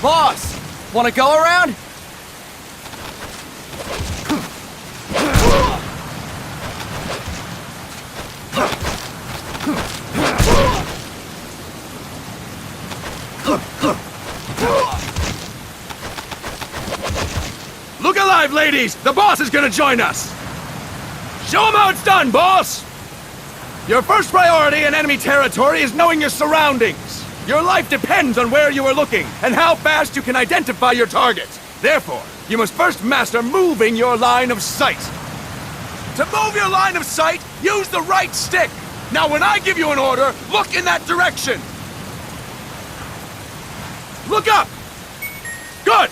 Boss, wanna go around? Look alive, ladies! The boss is gonna join us! Show him how it's done, boss! Your first priority in enemy territory is knowing your surroundings. Your life depends on where you are looking and how fast you can identify your target. Therefore, you must first master moving your line of sight. To move your line of sight, use the right stick. Now when I give you an order, look in that direction. Look up! Good!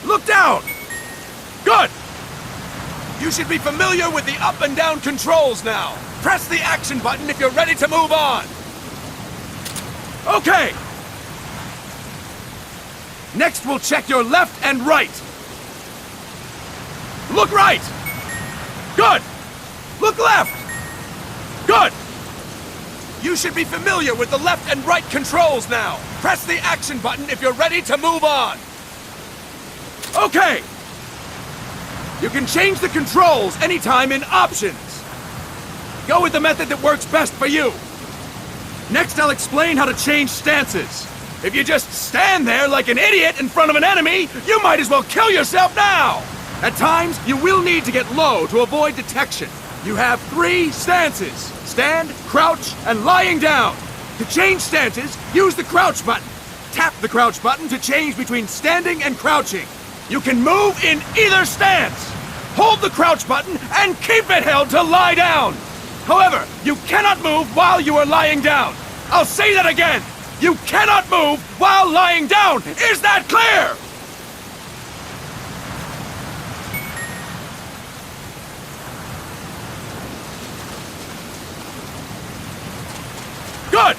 Look down! Good! You should be familiar with the up and down controls now. Press the action button if you're ready to move on. Okay! Next we'll check your left and right. Look right! Good! Look left! Good! You should be familiar with the left and right controls now. Press the action button if you're ready to move on. Okay! You can change the controls anytime in Options. Go with the method that works best for you. Next, I'll explain how to change stances. If you just stand there like an idiot in front of an enemy, you might as well kill yourself now! At times, you will need to get low to avoid detection. You have 3 stances: stand, crouch, and lying down. To change stances, use the crouch button. Tap the crouch button to change between standing and crouching. You can move in either stance. Hold the crouch button and keep it held to lie down. However, you cannot move while you are lying down. I'll say that again. You cannot move while lying down. Is that clear? Good.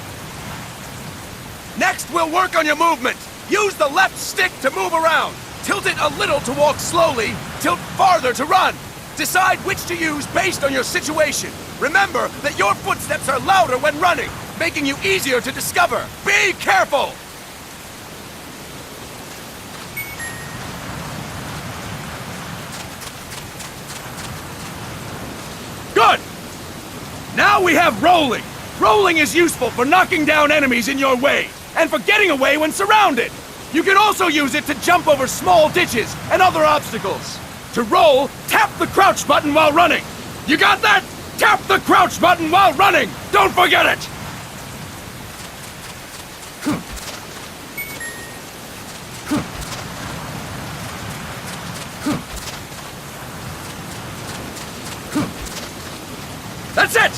Next, we'll work on your movement. Use the left stick to move around. Tilt it a little to walk slowly, tilt farther to run. Decide which to use based on your situation. Remember that your footsteps are louder when running, making you easier to discover. Be careful! Good! Now we have rolling. Rolling is useful for knocking down enemies in your way, and for getting away when surrounded. You can also use it to jump over small ditches and other obstacles. To roll, tap the crouch button while running. You got that? Tap the crouch button while running! Don't forget it! That's it!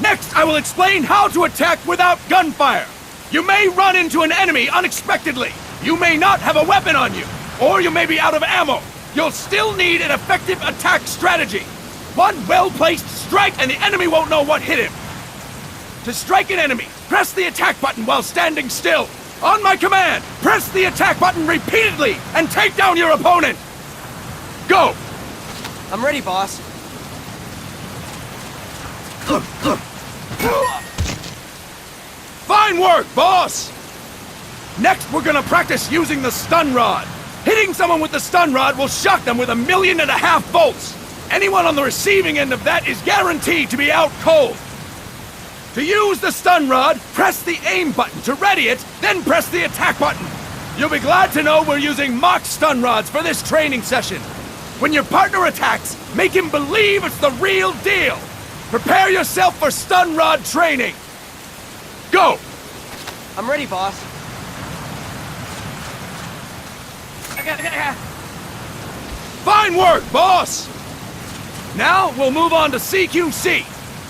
Next, I will explain how to attack without gunfire. You may run into an enemy unexpectedly. You may not have a weapon on you, or you may be out of ammo. You'll still need an effective attack strategy. One well-placed strike and the enemy won't know what hit him. To strike an enemy, press the attack button while standing still. On my command, press the attack button repeatedly and take down your opponent. Go! I'm ready, boss. Fine work, boss! Next, we're gonna practice using the stun rod. Hitting someone with the stun rod will shock them with 1.5 million volts. Anyone on the receiving end of that is guaranteed to be out cold. To use the stun rod, press the aim button to ready it, then press the attack button. You'll be glad to know we're using mock stun rods for this training session. When your partner attacks, make him believe it's the real deal. Prepare yourself for stun rod training. Go! I'm ready, boss. Fine work, boss! Now we'll move on to CQC.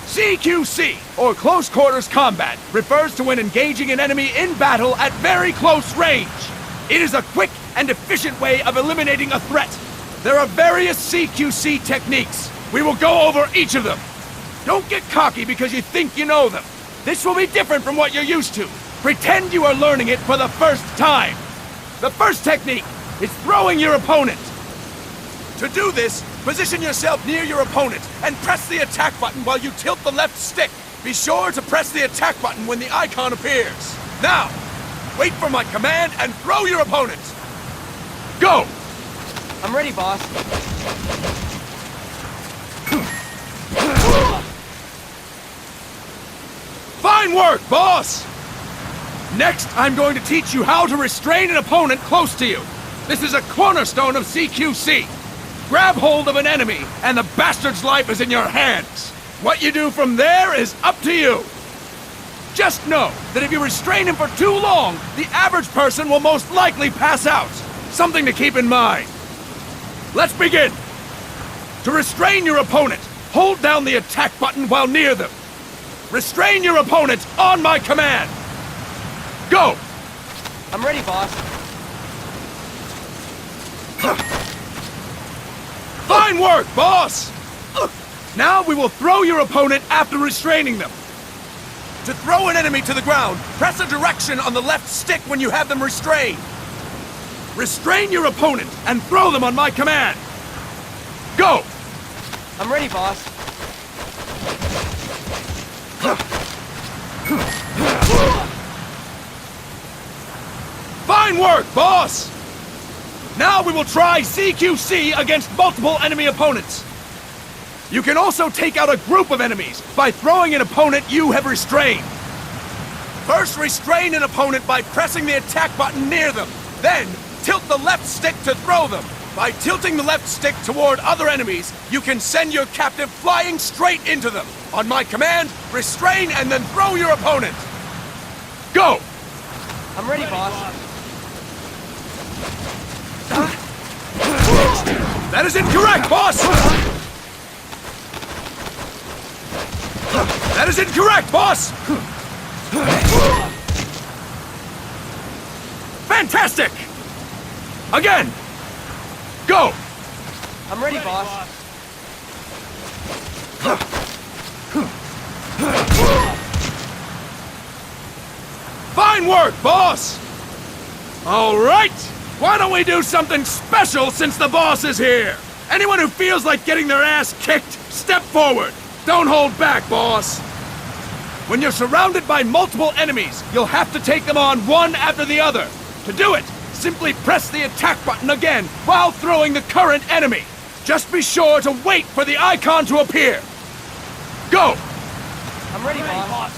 CQC, or Close Quarters Combat, refers to when engaging an enemy in battle at very close range. It is a quick and efficient way of eliminating a threat. There are various CQC techniques. We will go over each of them. Don't get cocky because you think you know them. This will be different from what you're used to. Pretend you are learning it for the first time. The first technique is throwing your opponent. To do this, position yourself near your opponent and press the attack button while you tilt the left stick. Be sure to press the attack button when the icon appears. Now, Wait for my command and throw your opponent! Go! I'm ready, boss. Fine work, boss! Next, I'm going to teach you how to restrain an opponent close to you. This is a cornerstone of CQC. Grab hold of an enemy, and the bastard's life is in your hands. What you do from there is up to you. Just know that if you restrain him for too long, the average person will most likely pass out. Something to keep in mind. Let's begin. To restrain your opponent, hold down the attack button while near them. Restrain your opponent on my command. Go! I'm ready, boss. Fine work, boss! Now we will throw your opponent after restraining them. To throw an enemy to the ground, press a direction on the left stick when you have them restrained. Restrain your opponent and throw them on my command. Go! I'm ready, boss. Fine work, boss! Now we will try CQC against multiple enemy opponents. You can also take out a group of enemies by throwing an opponent you have restrained. First, restrain an opponent by pressing the attack button near them. Then, tilt the left stick to throw them. By tilting the left stick toward other enemies, you can send your captive flying straight into them. On my command, restrain and then throw your opponent. Go! I'm ready, boss. That is incorrect, boss! That is incorrect, boss! Fantastic! Again! Go! I'm ready, boss. Fine work, boss! All right! Why don't we do something special since the boss is here? Anyone who feels like getting their ass kicked, step forward! Don't hold back, boss! When you're surrounded by multiple enemies, you'll have to take them on one after the other. To do it, simply press the attack button again while throwing the current enemy. Just be sure to wait for the icon to appear. Go! I'm ready, boss.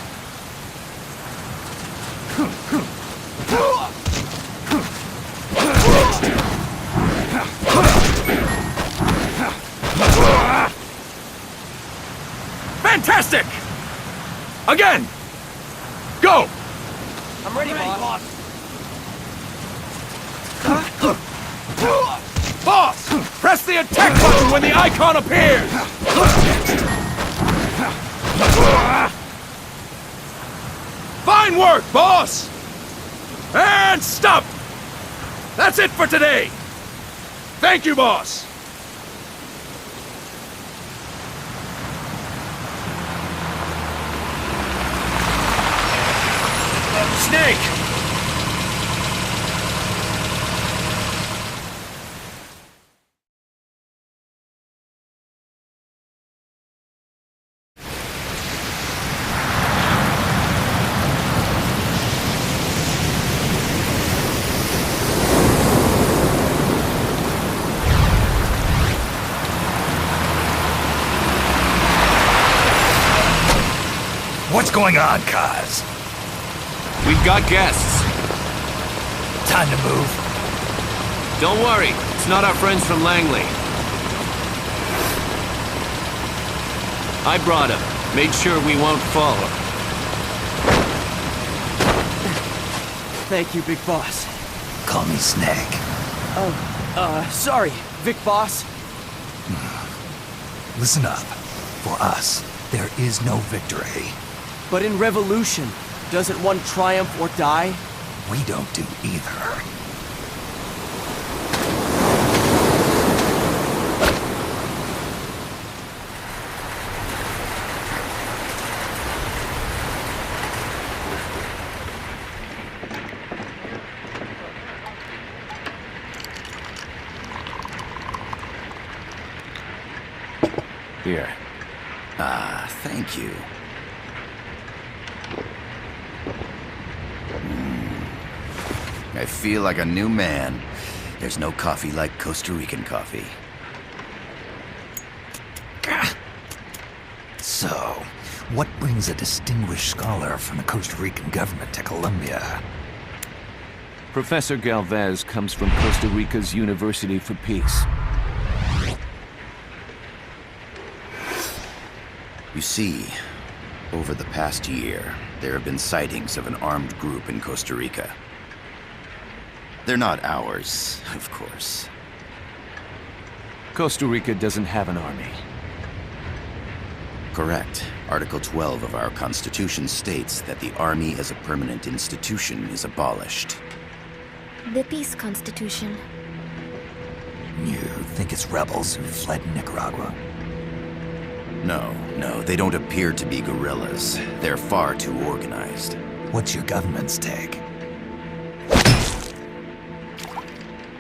Fantastic! Again! Go! I'm ready, boss. Boss! Press the attack button when the icon appears! Fine work, boss! And stop! That's it for today! Thank you, boss! Snake! What's going on, Kaz? We've got guests. Time to move. Don't worry, it's not our friends from Langley. I brought him. Made sure we won't follow. Thank you, Big Boss. Call me Snake. Sorry, Vic Boss. Listen up. For us, there is no victory. But in Revolution, doesn't one triumph or die? We don't do either. Here. Ah, thank you. I feel like a new man. There's no coffee like Costa Rican coffee. So, what brings a distinguished scholar from the Costa Rican government to Colombia? Professor Galvez comes from Costa Rica's University for Peace. You see, over the past year, there have been sightings of an armed group in Costa Rica. They're not ours, of course. Costa Rica doesn't have an army. Correct. Article 12 of our Constitution states that the Army as a permanent institution is abolished. The Peace Constitution. You think it's rebels who fled Nicaragua? No, they don't appear to be guerrillas. They're far too organized. What's your government's take?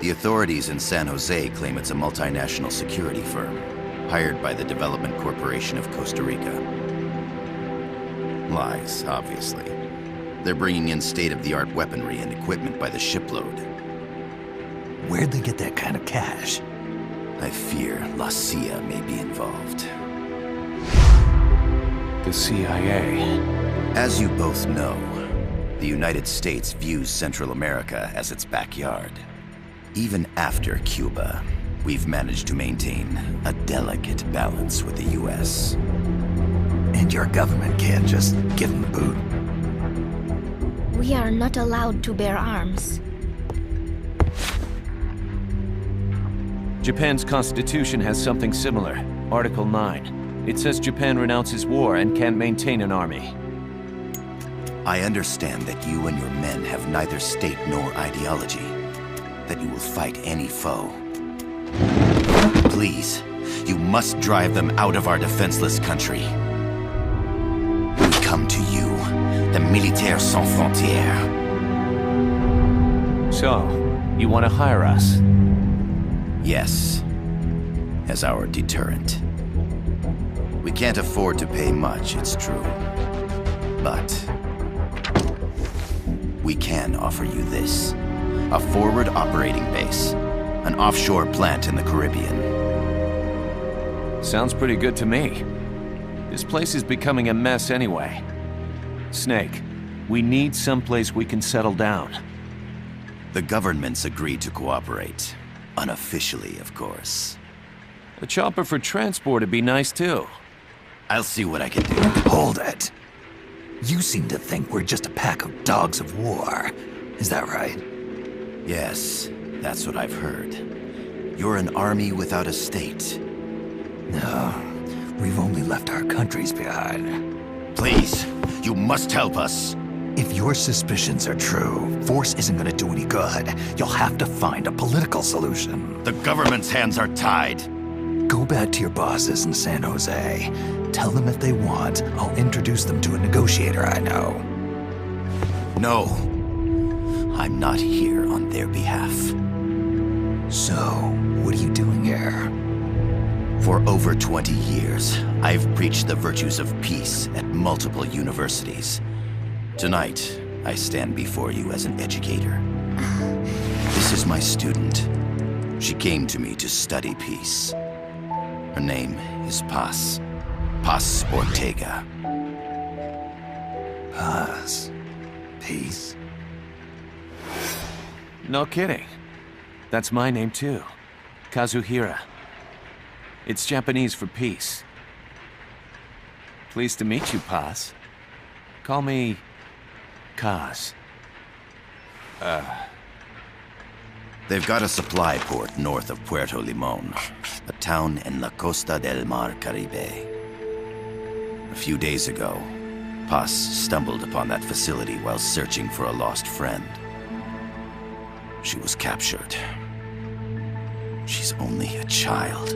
The authorities in San Jose claim it's a multinational security firm, hired by the Development Corporation of Costa Rica. Lies, obviously. They're bringing in state-of-the-art weaponry and equipment by the shipload. Where'd they get that kind of cash? I fear La CIA may be involved. The CIA. As you both know, the United States views Central America as its backyard. Even after Cuba, we've managed to maintain a delicate balance with the US. And your government can't just give them the boot? We are not allowed to bear arms. Japan's constitution has something similar. Article 9. It says Japan renounces war and can't maintain an army. I understand that you and your men have neither state nor ideology. That you will fight any foe. Please, you must drive them out of our defenseless country. We come to you, the Militaires Sans Frontières. So, you want to hire us? Yes, as our deterrent. We can't afford to pay much, it's true. But we can offer you this. A forward operating base. An offshore plant in the Caribbean. Sounds pretty good to me. This place is becoming a mess anyway. Snake, we need someplace we can settle down. The government's agreed to cooperate. Unofficially, of course. A chopper for transport would be nice too. I'll see what I can do. Hold it. You seem to think we're just a pack of dogs of war. Is that right? Yes, that's what I've heard. You're an army without a state. No, we've only left our countries behind. Please, you must help us. If your suspicions are true, force isn't gonna do any good. You'll have to find a political solution. The government's hands are tied. Go back to your bosses in San Jose. Tell them if they want, I'll introduce them to a negotiator I know. No. I'm not here on their behalf. So, what are you doing here? For over 20 years, I've preached the virtues of peace at multiple universities. Tonight, I stand before you as an educator. This is my student. She came to me to study peace. Her name is Paz. Paz Ortega. Paz. Peace. No kidding. That's my name too. Kazuhira. It's Japanese for peace. Pleased to meet you, Paz. Call me Kaz. They've got a supply port north of Puerto Limon, a town in La Costa del Mar Caribe. A few days ago, Paz stumbled upon that facility while searching for a lost friend. She was captured. She's only a child,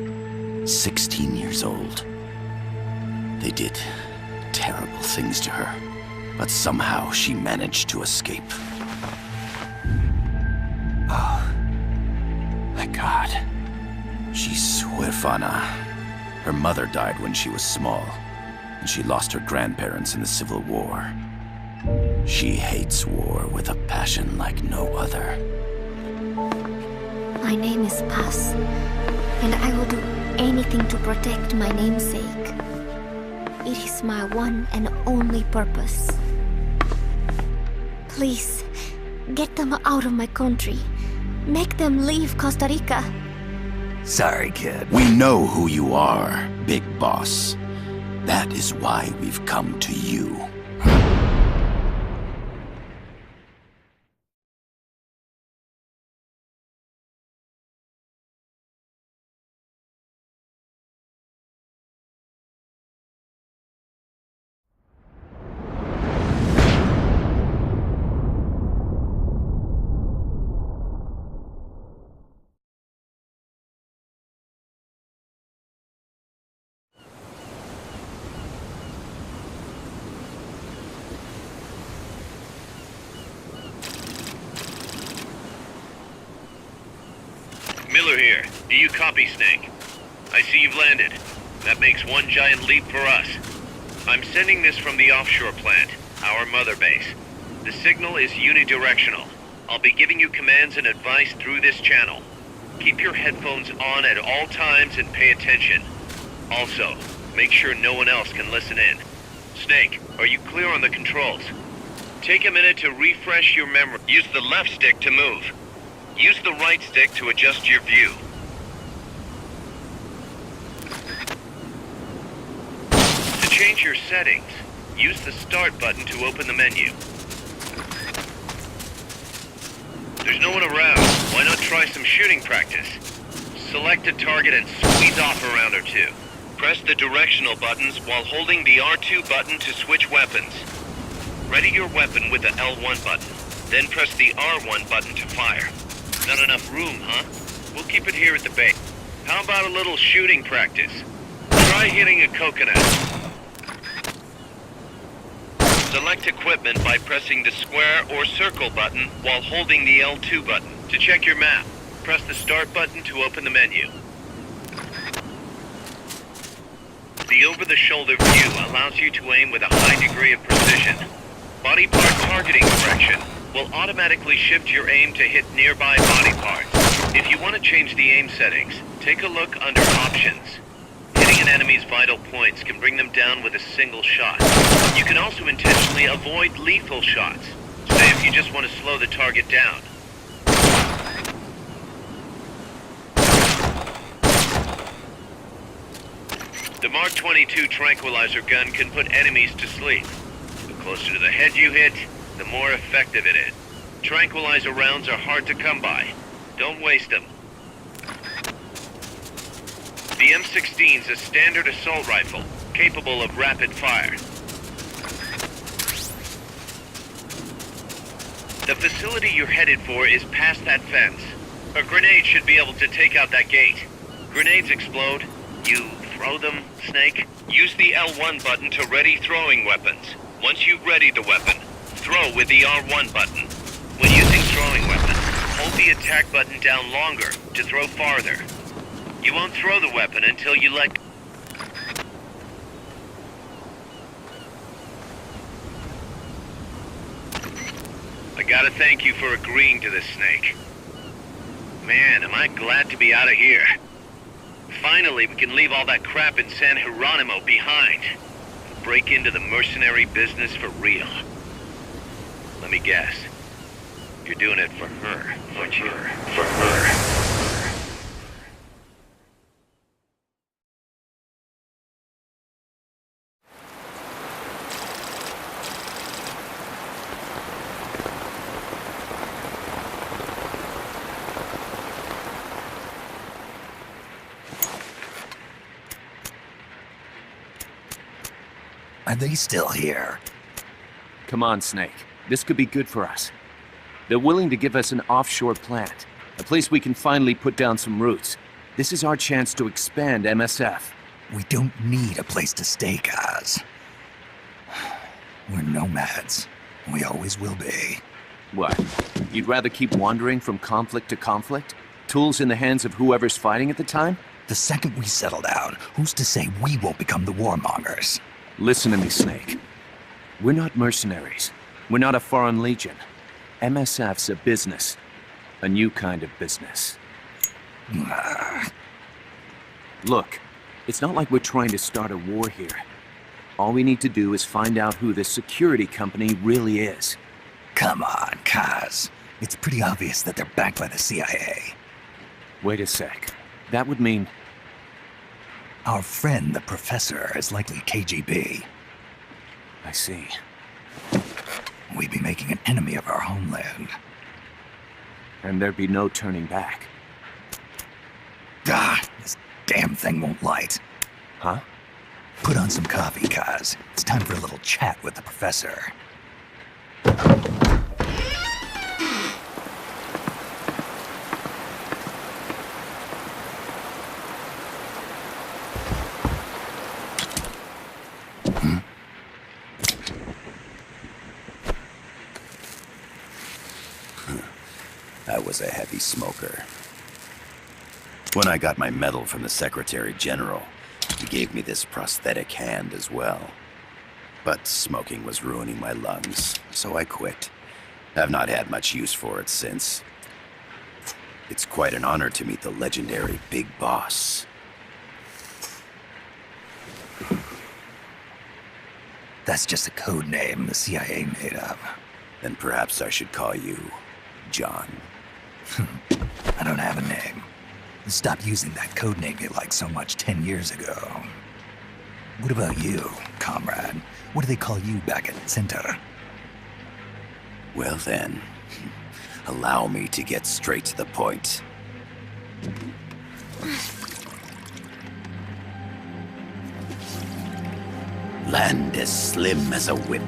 16 years old. They did terrible things to her, but somehow she managed to escape. Thank God. She's huérfana. Her mother died when she was small, and she lost her grandparents in the Civil War. She hates war with a passion like no other. My name is Paz, and I will do anything to protect my namesake. It is my one and only purpose. Please, get them out of my country. Make them leave Costa Rica. Sorry, kid. We know who you are, Big Boss. That is why we've come to you. Miller here. Do you copy, Snake? I see you've landed. That makes one giant leap for us. I'm sending this from the offshore plant, our mother base. The signal is unidirectional. I'll be giving you commands and advice through this channel. Keep your headphones on at all times and pay attention. Also, make sure no one else can listen in. Snake, are you clear on the controls? Take a minute to refresh your memory. Use the left stick to move. Use the right stick to adjust your view. To change your settings, use the Start button to open the menu. There's no one around. Why not try some shooting practice? Select a target and squeeze off a round or two. Press the directional buttons while holding the R2 button to switch weapons. Ready your weapon with the L1 button. Then press the R1 button to fire. Not enough room, huh? We'll keep it here at the base. How about a little shooting practice? Try hitting a coconut. Select equipment by pressing the square or circle button while holding the L2 button. To check your map, press the Start button to open the menu. The over-the-shoulder view allows you to aim with a high degree of precision. Body part targeting correction will automatically shift your aim to hit nearby body parts. If you want to change the aim settings, take a look under Options. Hitting an enemy's vital points can bring them down with a single shot. You can also intentionally avoid lethal shots. Say if you just want to slow the target down. The Mark 22 tranquilizer gun can put enemies to sleep. The closer to the head you hit, the more effective it is. Tranquilizer rounds are hard to come by. Don't waste them. The M16's a standard assault rifle, capable of rapid fire. The facility you're headed for is past that fence. A grenade should be able to take out that gate. Grenades explode. You throw them, Snake? Use the L1 button to ready throwing weapons. Once you've readied the weapon, throw with the R1 button. When using throwing weapons, hold the attack button down longer to throw farther. You won't throw the weapon until you let... I gotta thank you for agreeing to this, Snake. Man, am I glad to be out of here. Finally, we can leave all that crap in San Geronimo behind. Break into the mercenary business for real. Let me guess. You're doing it for her, aren't you? For her. Are they still here? Come on, Snake. This could be good for us. They're willing to give us an offshore plant, a place we can finally put down some roots. This is our chance to expand MSF. We don't need a place to stay, Kaz. We're nomads. We always will be. What? You'd rather keep wandering from conflict to conflict? Tools in the hands of whoever's fighting at the time? The second we settle down, who's to say we won't become the warmongers? Listen to me, Snake. We're not mercenaries. We're not a foreign legion. MSF's a business. A new kind of business. Look, it's not like we're trying to start a war here. All we need to do is find out who this security company really is. Come on, Kaz. It's pretty obvious that they're backed by the CIA. Wait a sec. That would mean... Our friend, the Professor, is likely KGB. I see. We'd be making an enemy of our homeland. And there'd be no turning back. God, this damn thing won't light. Huh? Put on some coffee, Kaz. It's time for a little chat with the Professor. I was a heavy smoker. When I got my medal from the Secretary General, he gave me this prosthetic hand as well. But smoking was ruining my lungs, so I quit. I've not had much use for it since. It's quite an honor to meet the legendary Big Boss. That's just a code name the CIA made up. Then perhaps I should call you John. I don't have a name. Stop using that code name you liked so much 10 years ago. What about you, comrade? What do they call you back at Center? Well then, allow me to get straight to the point. Land as slim as a whip,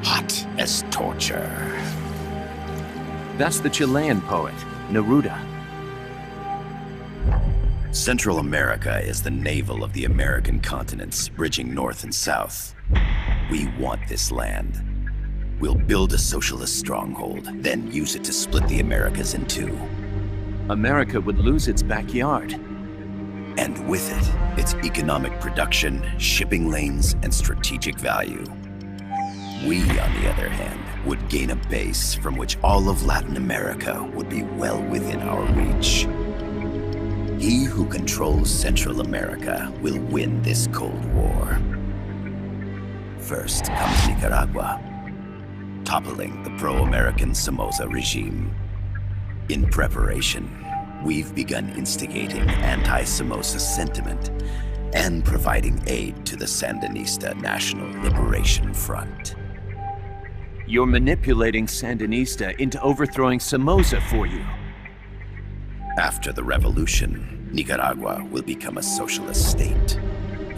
hot as torture. That's the Chilean poet, Neruda. Central America is the navel of the American continents, bridging north and south. We want this land. We'll build a socialist stronghold, then use it to split the Americas in two. America would lose its backyard. And with it, its economic production, shipping lanes, and strategic value. We, on the other hand, would gain a base from which all of Latin America would be well within our reach. He who controls Central America will win this Cold War. First comes Nicaragua, toppling the pro-American Somoza regime. In preparation, we've begun instigating anti-Somoza sentiment and providing aid to the Sandinista National Liberation Front. You're manipulating Sandinista into overthrowing Somoza for you. After the revolution, Nicaragua will become a socialist state.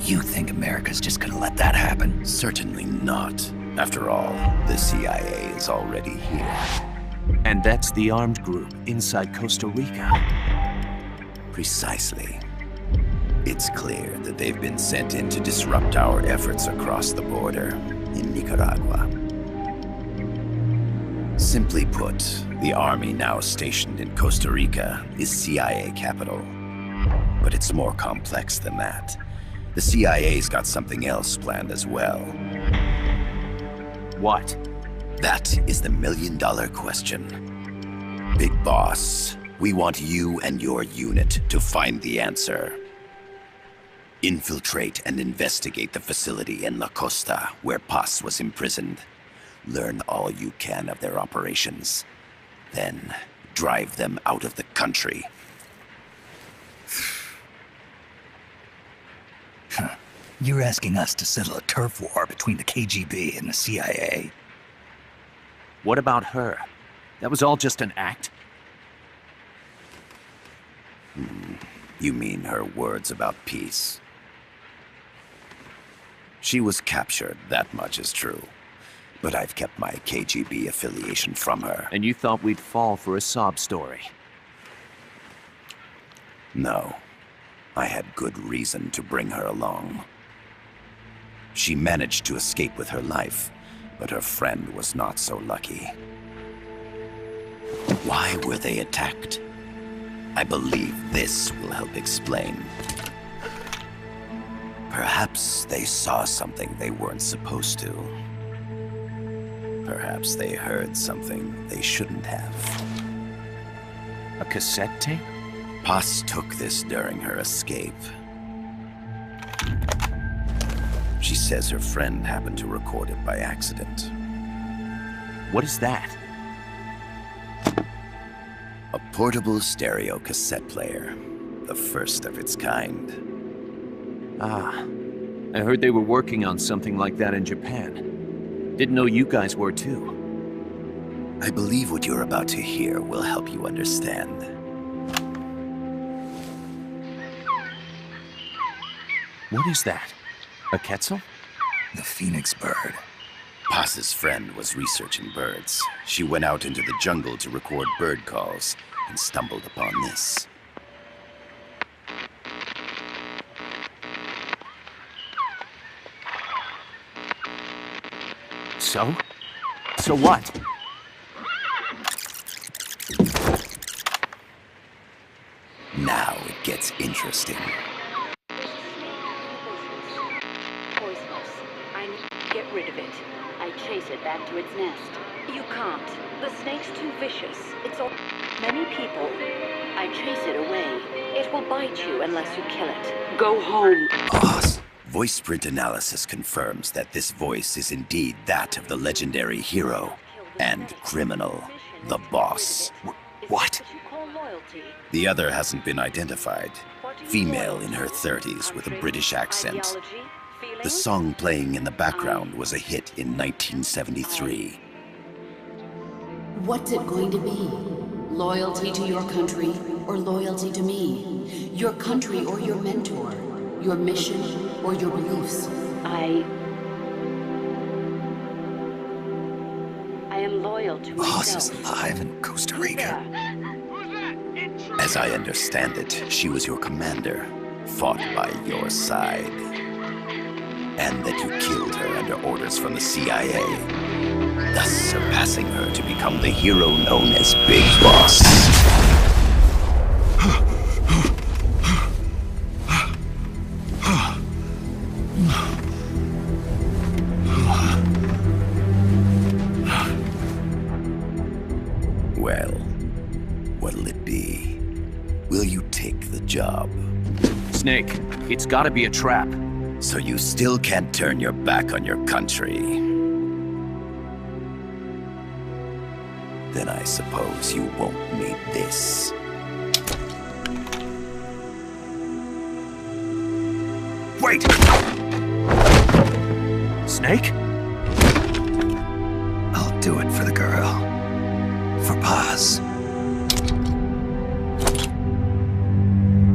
You think America's just gonna let that happen? Certainly not. After all, the CIA is already here. And that's the armed group inside Costa Rica. Precisely. It's clear that they've been sent in to disrupt our efforts across the border in Nicaragua. Simply put, the army now stationed in Costa Rica is CIA capital. But it's more complex than that. The CIA's got something else planned as well. What? That is the million-dollar question. Big Boss, we want you and your unit to find the answer. Infiltrate and investigate the facility in La Costa, where Paz was imprisoned. Learn all you can of their operations. Then, drive them out of the country. You're asking us to settle a turf war between the KGB and the CIA? What about her? That was all just an act? You mean her words about peace? She was captured, that much is true. But I've kept my KGB affiliation from her. And you thought we'd fall for a sob story? No. I had good reason to bring her along. She managed to escape with her life, but her friend was not so lucky. Why were they attacked? I believe this will help explain. Perhaps they saw something they weren't supposed to. Perhaps they heard something they shouldn't have. A cassette tape? Paz took this during her escape. She says her friend happened to record it by accident. What is that? A portable stereo cassette player. The first of its kind. Ah, I heard they were working on something like that in Japan. Didn't know you guys were too. I believe what you're about to hear will help you understand. What is that? A Quetzal? The phoenix bird. Paz's friend was researching birds. She went out into the jungle to record bird calls and stumbled upon this. So? So what? Now it gets interesting. Poisonous. I need to get rid of it. I chase it back to its nest. You can't. The snake's too vicious. It's all many people. I chase it away. It will bite you unless you kill it. Go home. Boss. Voice print analysis confirms that this voice is indeed that of the legendary hero and criminal, the boss. What? The other hasn't been identified. Female in her 30s with a British accent. The song playing in the background was a hit in 1973. What's it going to be? Loyalty to your country or loyalty to me? Your country or your mentor? Your mission or your beliefs? I am loyal to Boss myself. is alive in Costa Rica. As I understand it, she was your commander, fought by your side. And that you killed her under orders from the CIA, thus surpassing her to become the hero known as Big Boss. Well, what'll it be? Will you take the job? Snake, it's gotta be a trap. So you still can't turn your back on your country? Then I suppose you won't need this. Wait! Snake? I'll do it for the girl. For Paz.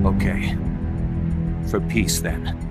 Okay. For peace, then.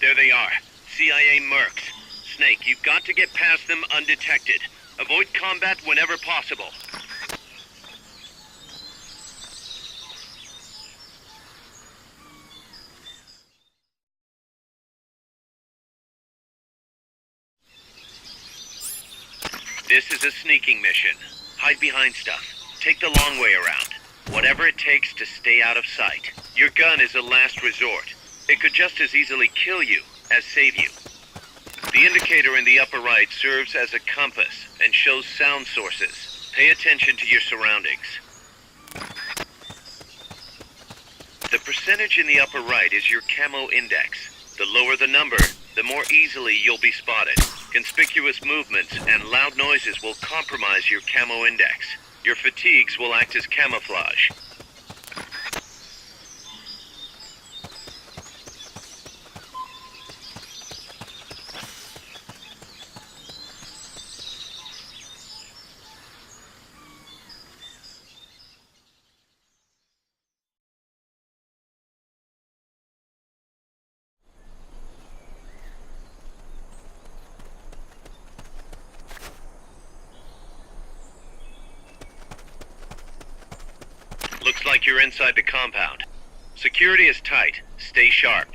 There they are. CIA mercs. Snake, you've got to get past them undetected. Avoid combat whenever possible. This is a sneaking mission. Hide behind stuff. Take the long way around. Whatever it takes to stay out of sight. Your gun is a last resort. It could just as easily kill you as save you. The indicator in the upper right serves as a compass and shows sound sources. Pay attention to your surroundings. The percentage in the upper right is your camo index. The lower the number, the more easily you'll be spotted. Conspicuous movements and loud noises will compromise your camo index. Your fatigues will act as camouflage. Looks like you're inside the compound. Security is tight. Stay sharp.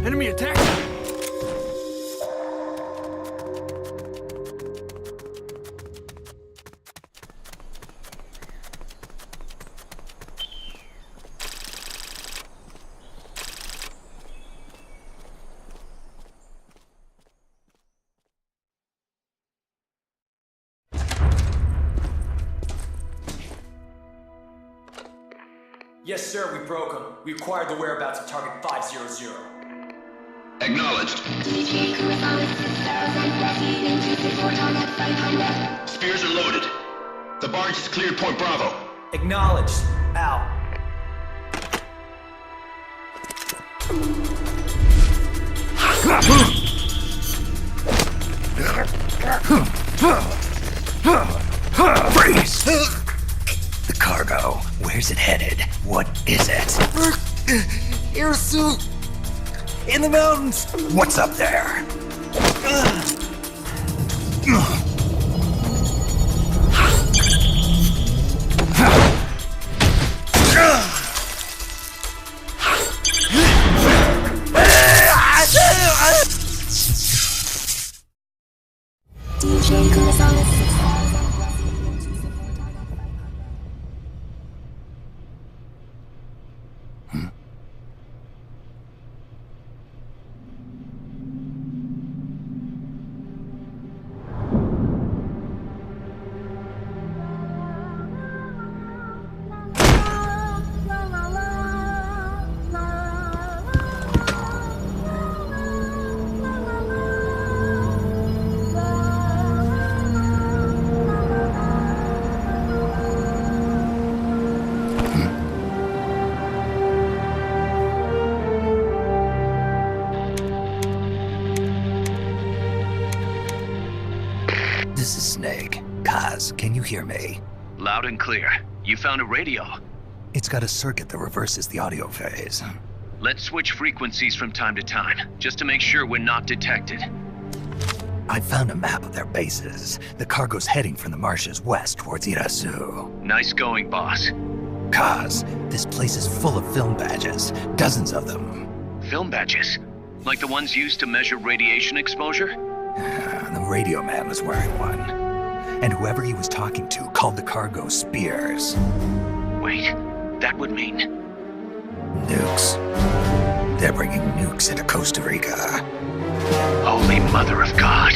Enemy attack! Yes, sir, we broke them. We acquired the whereabouts of target 500. Acknowledged. Spears are loaded. The barge has cleared Point Bravo. Acknowledged. Out. Freeze! The cargo. Where's it headed? What is it? Air suit! In the mountains! What's up there? DJ Gonzalez. This is Snake. Kaz, can you hear me? Loud and clear. You found a radio. It's got a circuit that reverses the audio phase. Let's switch frequencies from time to time, just to make sure we're not detected. I found a map of their bases. The cargo's heading from the marshes west towards Irasu. Nice going, boss. Kaz, this place is full of film badges. Dozens of them. Film badges? Like the ones used to measure radiation exposure? The radio man was wearing one. And whoever he was talking to called the cargo Spears. Wait, that would mean... Nukes. They're bringing nukes into Costa Rica. Holy Mother of God.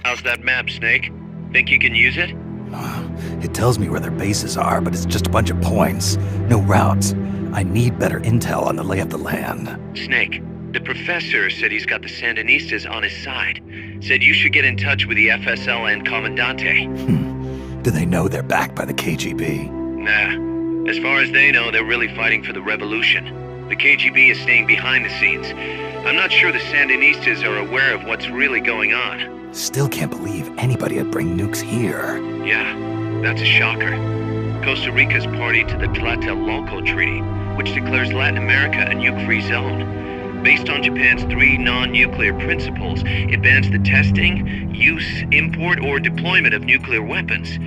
How's that map, Snake? Think you can use it? It tells me where their bases are, but it's just a bunch of points. No routes. I need better intel on the lay of the land. Snake, the professor said he's got the Sandinistas on his side. Said you should get in touch with the FSL and Comandante. Do they know they're backed by the KGB? Nah, As far as they know, they're really fighting for the revolution. The KGB is staying behind the scenes. I'm not sure the Sandinistas are aware of what's really going on. Still can't believe anybody would bring nukes here. Yeah, that's a shocker. Costa Rica's party to the Tlatelolco Treaty, which declares Latin America a nuke-free zone. Based on Japan's 3 non-nuclear principles, it bans the testing, use, import, or deployment of nuclear weapons.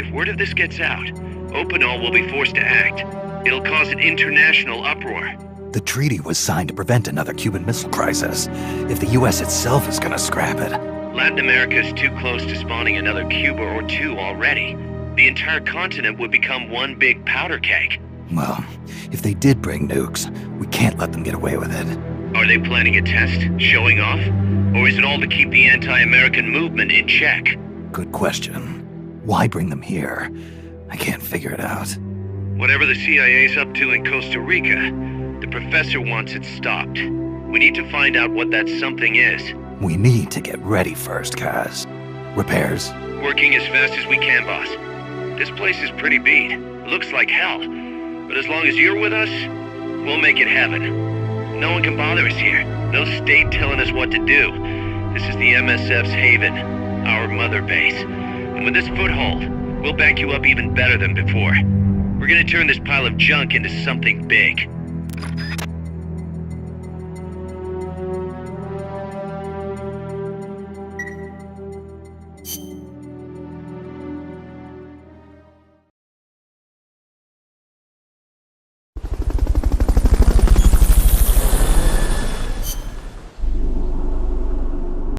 If word of this gets out, Opinol will be forced to act. It'll cause an international uproar. The treaty was signed to prevent another Cuban Missile Crisis. If the US itself is gonna scrap it... Latin America is too close to spawning another Cuba or 2 already. The entire continent would become one big powder keg. Well, if they did bring nukes, we can't let them get away with it. Are they planning a test? Showing off? Or is it all to keep the anti-American movement in check? Good question. Why bring them here? I can't figure it out. Whatever the CIA's up to in Costa Rica, the professor wants it stopped. We need to find out what that something is. We need to get ready first, Kaz. Repairs? Working as fast as we can, boss. This place is pretty beat. Looks like hell. But as long as you're with us, we'll make it heaven. No one can bother us here. No state telling us what to do. This is the MSF's haven, our mother base. And with this foothold, we'll back you up even better than before. We're gonna turn this pile of junk into something big.